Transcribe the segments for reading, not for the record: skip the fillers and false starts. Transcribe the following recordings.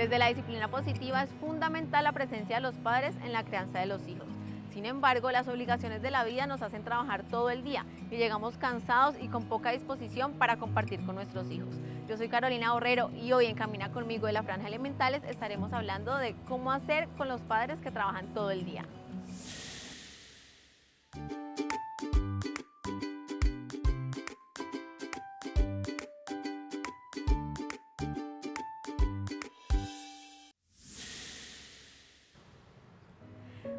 Desde la disciplina positiva es fundamental la presencia de los padres en la crianza de los hijos. Sin embargo, las obligaciones de la vida nos hacen trabajar todo el día y llegamos cansados y con poca disposición para compartir con nuestros hijos. Yo soy Carolina Borrero y hoy en Camina Conmigo de la Franja Elementales estaremos hablando de cómo hacer con los padres que trabajan todo el día.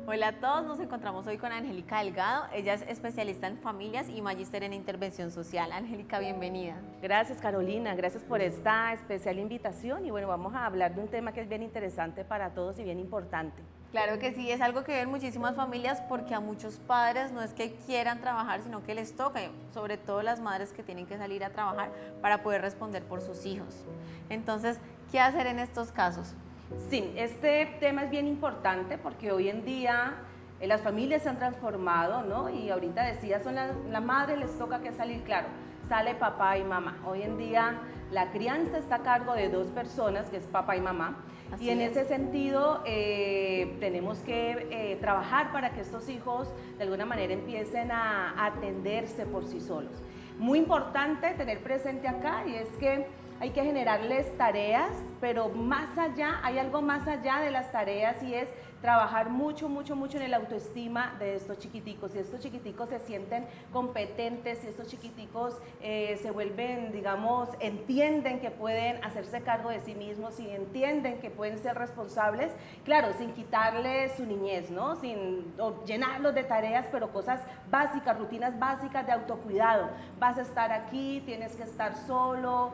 Hola a todos, nos encontramos hoy con Angélica Delgado. Ella es especialista en familias y magíster en intervención social. Angélica, bienvenida. Gracias Carolina, gracias por esta especial invitación y bueno, vamos a hablar de un tema que es bien interesante para todos y bien importante. Claro que sí, es algo que ven muchísimas familias porque a muchos padres no es que quieran trabajar, sino que les toca, sobre todo las madres que tienen que salir a trabajar para poder responder por sus hijos. Entonces, ¿qué hacer en estos casos? Sí, este tema es bien importante porque hoy en día las familias se han transformado, ¿no? Y ahorita decía, la madre les toca que salir, claro, sale papá y mamá. Hoy en día la crianza está a cargo de dos personas, que es papá y mamá. Así y en es. ese sentido tenemos que trabajar para que estos hijos de alguna manera empiecen a atenderse por sí solos. Muy importante tener presente acá y es que hay que generarles tareas, pero más allá, hay algo más allá de las tareas y es trabajar mucho en el autoestima de estos chiquiticos. Si estos chiquiticos se sienten competentes, si estos chiquiticos se vuelven, digamos, entienden que pueden hacerse cargo de sí mismos y entienden que pueden ser responsables, claro, sin quitarles su niñez, ¿no? Sin llenarlos de tareas, pero cosas básicas, rutinas básicas de autocuidado. Vas a estar aquí, tienes que estar solo,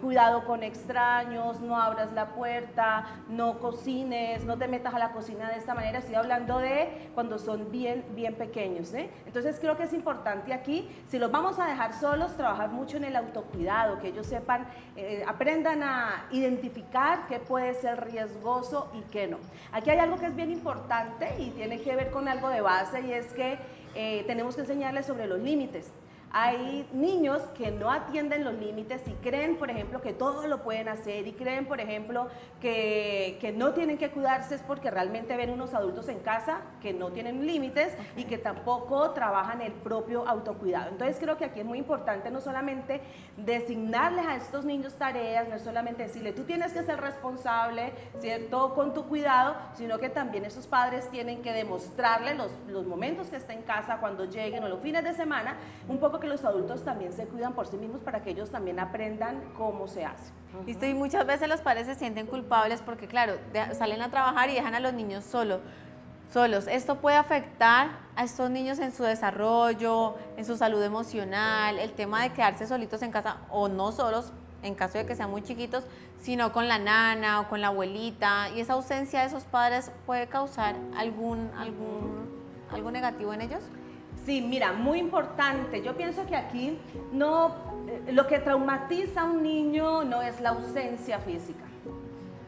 cuidado con extraños, no abras la puerta, no cocines, no te metas a la cocina de esta manera. Estoy hablando de cuando son bien pequeños, ¿eh? Entonces creo que es importante aquí, si los vamos a dejar solos, trabajar mucho en el autocuidado, que ellos sepan, aprendan a identificar qué puede ser riesgoso y qué no. Aquí hay algo que es bien importante y tiene que ver con algo de base y es que tenemos que enseñarles sobre los límites. Hay niños que no atienden los límites y creen, por ejemplo, que todo lo pueden hacer y creen, por ejemplo, que no tienen que cuidarse es porque realmente ven unos adultos en casa que no tienen límites y que tampoco trabajan el propio autocuidado. Entonces creo que aquí es muy importante no solamente designarles a estos niños tareas, no es solamente decirle tú tienes que ser responsable, ¿cierto?, con tu cuidado, sino que también esos padres tienen que demostrarle los momentos que está en casa, cuando lleguen o los fines de semana, un poco que los adultos también se cuidan por sí mismos para que ellos también aprendan cómo se hace. Listo, y muchas veces los padres se sienten culpables porque, claro, salen a trabajar y dejan a los niños solos. Esto puede afectar a estos niños en su desarrollo, en su salud emocional, el tema de quedarse solitos en casa o no solos, en caso de que sean muy chiquitos, sino con la nana o con la abuelita. Y esa ausencia de esos padres puede causar algo negativo en ellos. Sí, mira, muy importante. Yo pienso que aquí no, lo que traumatiza a un niño no es la ausencia física,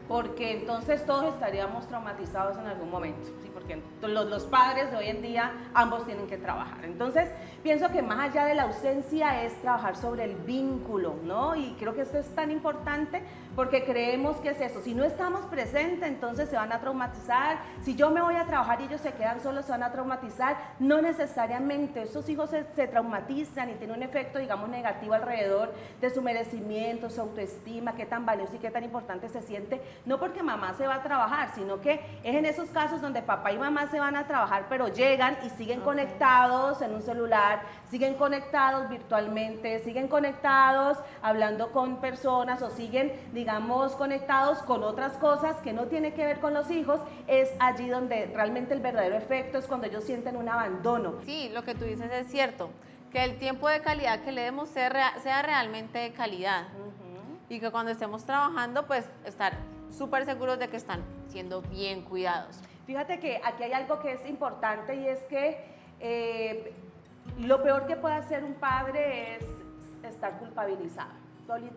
porque entonces todos estaríamos traumatizados en algún momento, ¿sí? Porque los padres de hoy en día ambos tienen que trabajar. Entonces pienso que más allá de la ausencia es trabajar sobre el vínculo, ¿no? Y creo que esto es tan importante porque creemos que es eso. Si no estamos presentes, entonces se van a traumatizar. Si yo me voy a trabajar y ellos se quedan solos, se van a traumatizar. No necesariamente. Estos hijos se traumatizan y tienen un efecto, digamos, negativo alrededor de su merecimiento, su autoestima, qué tan valioso y qué tan importante se siente. No porque mamá se va a trabajar, sino que es en esos casos donde papá y mamá se van a trabajar, pero llegan y siguen conectados en un celular, siguen conectados virtualmente, siguen conectados hablando con personas o siguen, digamos, conectados con otras cosas que no tienen que ver con los hijos. Es allí donde realmente el verdadero efecto es cuando ellos sienten un abandono. Sí, lo que tú dices es cierto, que el tiempo de calidad que le demos sea realmente de calidad. Y que cuando estemos trabajando, pues estar súper seguros de que están siendo bien cuidados. Fíjate que aquí hay algo que es importante y es que lo peor que puede hacer un padre es estar culpabilizado.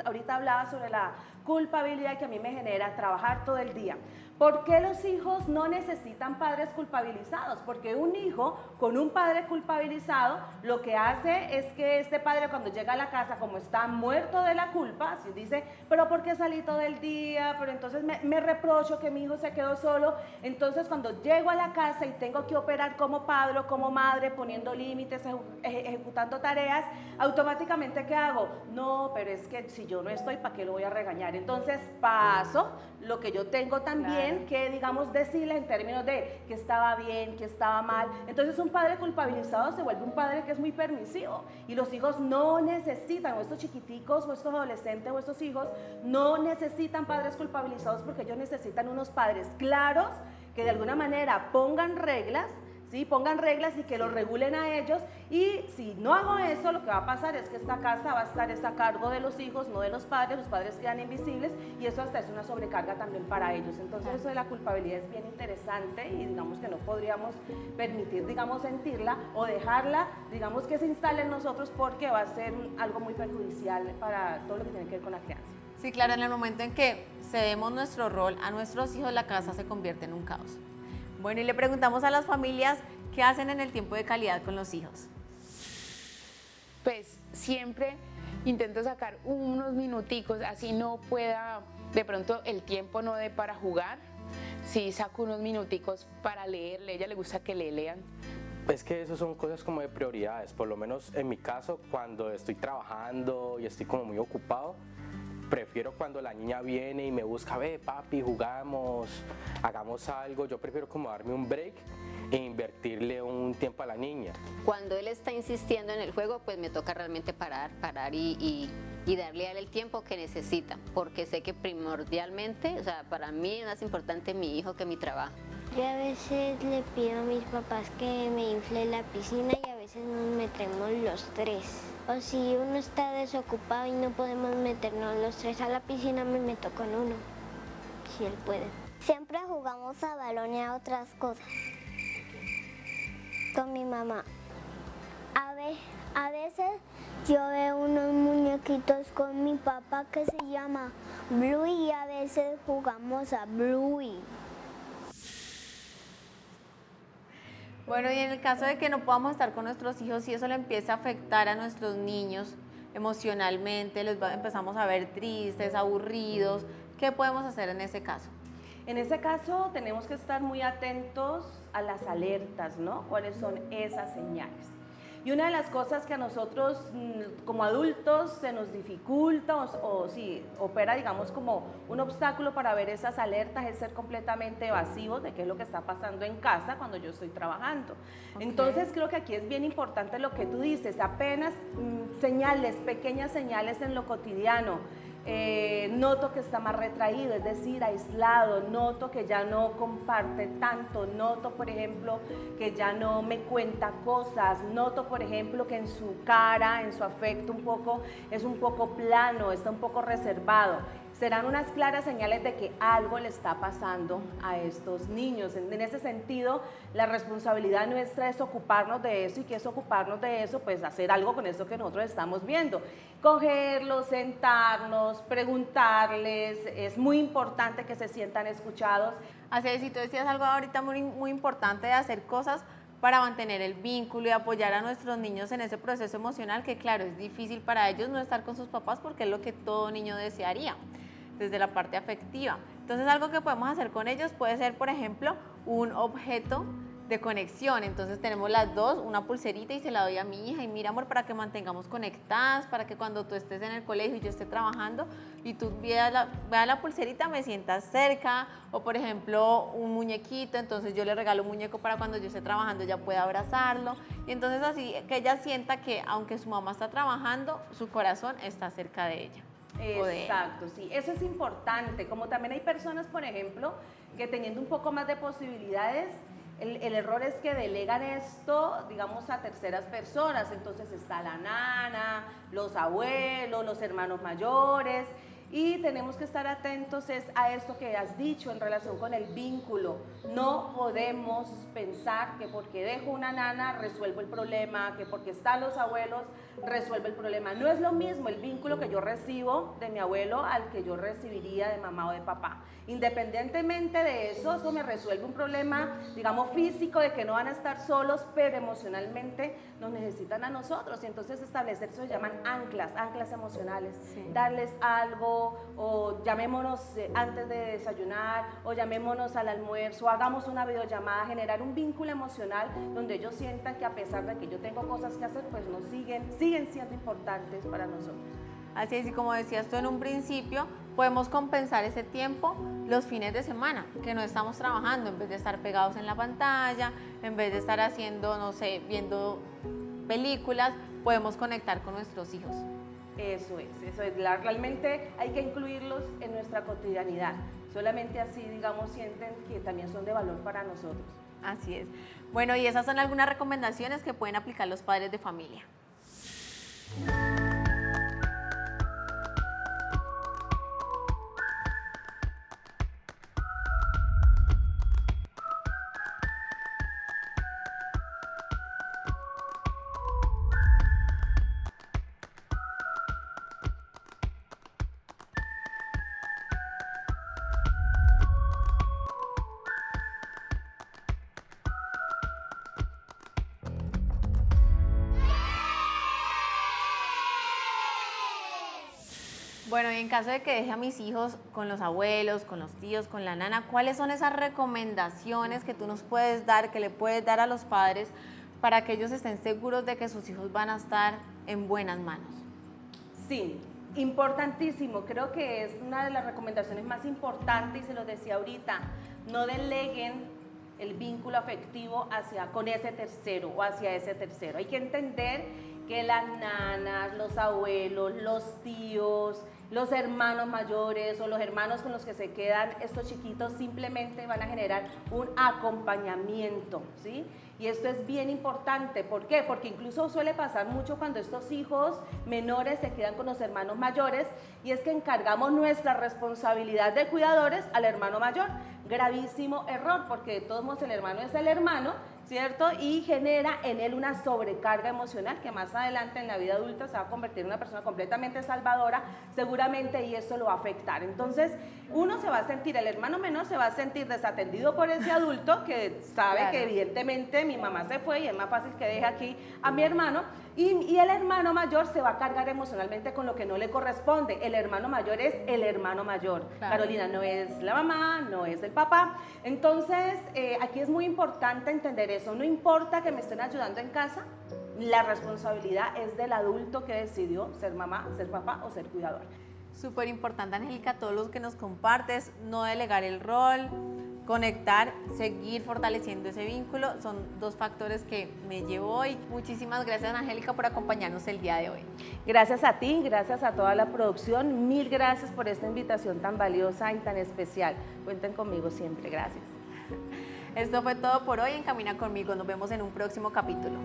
Ahorita hablaba sobre la culpabilidad que a mí me genera trabajar todo el día. ¿Por qué los hijos no necesitan padres culpabilizados? Porque un hijo con un padre culpabilizado lo que hace es que este padre cuando llega a la casa, como está muerto de la culpa, si dice, pero ¿por qué salí todo el día? Pero entonces me reprocho que mi hijo se quedó solo. Entonces cuando llego a la casa y tengo que operar como padre o como madre, poniendo límites, ejecutando tareas, automáticamente ¿qué hago? No, pero es que si yo no estoy, ¿para qué lo voy a regañar? Entonces paso lo que yo tengo también, que digamos decirle en términos de que estaba bien, que estaba mal. Entonces un padre culpabilizado se vuelve un padre que es muy permisivo y los hijos no necesitan, o estos chiquiticos o estos adolescentes o estos hijos no necesitan padres culpabilizados porque ellos necesitan unos padres claros que de alguna manera pongan reglas, ¿sí? Pongan reglas y que los regulen a ellos, y si no hago eso, lo que va a pasar es que esta casa va a estar a cargo de los hijos, no de los padres quedan invisibles y eso hasta es una sobrecarga también para ellos. Entonces eso de la culpabilidad es bien interesante y digamos que no podríamos permitir, digamos, sentirla o dejarla, digamos, que se instale en nosotros porque va a ser algo muy perjudicial para todo lo que tiene que ver con la crianza. Sí, claro, en el momento en que cedemos nuestro rol a nuestros hijos, la casa se convierte en un caos. Bueno, y le preguntamos a las familias qué hacen en el tiempo de calidad con los hijos. Pues siempre intento sacar unos minuticos, así no pueda, de pronto el tiempo no dé para jugar, sí saco unos minuticos para leerle, a ella le gusta que le lean. Es que eso son cosas como de prioridades, por lo menos en mi caso, cuando estoy trabajando y estoy como muy ocupado, prefiero cuando la niña viene y me busca, ve papi, jugamos, hagamos algo, yo prefiero como darme un break e invertirle un tiempo a la niña. Cuando él está insistiendo en el juego, pues me toca realmente parar y darle a él el tiempo que necesita, porque sé que primordialmente, o sea, para mí es más importante mi hijo que mi trabajo. Yo a veces le pido a mis papás que me infle la piscina y a veces nos metemos los tres. O si uno está desocupado y no podemos meternos los tres a la piscina, me meto con uno, si él puede. Siempre jugamos a balón y a otras cosas con mi mamá. A veces yo veo unos muñequitos con mi papá que se llama Bluey y a veces jugamos a Bluey. Bueno, y en el caso de que no podamos estar con nuestros hijos y eso le empieza a afectar a nuestros niños emocionalmente, empezamos a ver tristes, aburridos, ¿qué podemos hacer en ese caso? En ese caso tenemos que estar muy atentos a las alertas, ¿no? ¿Cuáles son esas señales? Y una de las cosas que a nosotros como adultos se nos dificulta o sí, opera digamos como un obstáculo para ver esas alertas es ser completamente evasivos de qué es lo que está pasando en casa cuando yo estoy trabajando. Okay. Entonces creo que aquí es bien importante lo que tú dices, apenas señales, pequeñas señales en lo cotidiano. Noto que está más retraído, es decir, aislado, noto que ya no comparte tanto, noto por ejemplo que ya no me cuenta cosas, noto por ejemplo que en su cara, en su afecto es un poco plano, está un poco reservado. Serán unas claras señales de que algo le está pasando a estos niños. En ese sentido, la responsabilidad nuestra es ocuparnos de eso y que es ocuparnos de eso, pues hacer algo con eso que nosotros estamos viendo. Cogerlos, sentarnos, preguntarles, es muy importante que se sientan escuchados. Así es, y tú decías algo ahorita muy importante de hacer cosas para mantener el vínculo y apoyar a nuestros niños en ese proceso emocional que claro, es difícil para ellos no estar con sus papás porque es lo que todo niño desearía desde la parte afectiva. Entonces algo que podemos hacer con ellos puede ser, por ejemplo, un objeto de conexión. Entonces tenemos las dos, una pulserita y se la doy a mi hija y mira amor, para que mantengamos conectadas, para que cuando tú estés en el colegio y yo esté trabajando y tú veas la pulserita me sientas cerca, o por ejemplo un muñequito, entonces yo le regalo un muñeco para cuando yo esté trabajando ella pueda abrazarlo y entonces así que ella sienta que aunque su mamá está trabajando, su corazón está cerca de ella. Exacto, sí, eso es importante, como también hay personas, por ejemplo, que teniendo un poco más de posibilidades, el error es que delegan esto, digamos, a terceras personas, entonces está la nana, los abuelos, los hermanos mayores, Y tenemos que estar atentos a esto que has dicho en relación con el vínculo. No podemos pensar que porque dejo una nana resuelvo el problema, que porque están los abuelos resuelve el problema. No es lo mismo el vínculo que yo recibo de mi abuelo al que yo recibiría de mamá o de papá. Independientemente de eso, eso me resuelve un problema, digamos, físico, de que no van a estar solos, pero emocionalmente nos necesitan a nosotros. Y entonces establecer, eso se llaman anclas, anclas emocionales. Sí. Darles algo, o llamémonos antes de desayunar, o llamémonos al almuerzo, hagamos una videollamada, generar un vínculo emocional donde ellos sientan que a pesar de que yo tengo cosas que hacer, pues nos siguen siendo importantes para nosotros. Así es, y como decías tú en un principio, podemos compensar ese tiempo los fines de semana, que no estamos trabajando, en vez de estar pegados en la pantalla, en vez de estar haciendo, no sé, viendo películas, podemos conectar con nuestros hijos. Eso es. Realmente hay que incluirlos en nuestra cotidianidad. Solamente así, digamos, sienten que también son de valor para nosotros. Así es. Bueno, y esas son algunas recomendaciones que pueden aplicar los padres de familia. Bueno, y en caso de que deje a mis hijos con los abuelos, con los tíos, con la nana, ¿cuáles son esas recomendaciones que tú nos puedes dar, que le puedes dar a los padres para que ellos estén seguros de que sus hijos van a estar en buenas manos? Sí, importantísimo. Creo que es una de las recomendaciones más importantes, y se los decía ahorita, no deleguen el vínculo afectivo con ese tercero o hacia ese tercero. Hay que entender que las nanas, los abuelos, los tíos, los hermanos mayores o los hermanos con los que se quedan estos chiquitos simplemente van a generar un acompañamiento, ¿sí? Y esto es bien importante. ¿Por qué? Porque incluso suele pasar mucho cuando estos hijos menores se quedan con los hermanos mayores, y es que encargamos nuestra responsabilidad de cuidadores al hermano mayor. Gravísimo error, porque de todos modos el hermano es el hermano, ¿cierto? Y genera en él una sobrecarga emocional que más adelante en la vida adulta se va a convertir en una persona completamente salvadora, seguramente, y eso lo va a afectar. Entonces, uno se va a sentir, el hermano menor se va a sentir desatendido por ese adulto que sabe Claro. que evidentemente mi mamá se fue y es más fácil que deje aquí a mi hermano, y el hermano mayor se va a cargar emocionalmente con lo que no le corresponde. El hermano mayor es el hermano mayor. Claro. Carolina no es la mamá, no es el papá. Entonces, aquí es muy importante entender eso. No importa que me estén ayudando en casa, la responsabilidad es del adulto que decidió ser mamá, ser papá o ser cuidador. Súper importante, Angélica, todos los que nos compartes, no delegar el rol, conectar, seguir fortaleciendo ese vínculo, son dos factores que me llevo hoy. Muchísimas gracias, Angélica, por acompañarnos el día de hoy. Gracias a ti, gracias a toda la producción, mil gracias por esta invitación tan valiosa y tan especial. Cuenten conmigo siempre, gracias. Esto fue todo por hoy en Camina Conmigo, nos vemos en un próximo capítulo.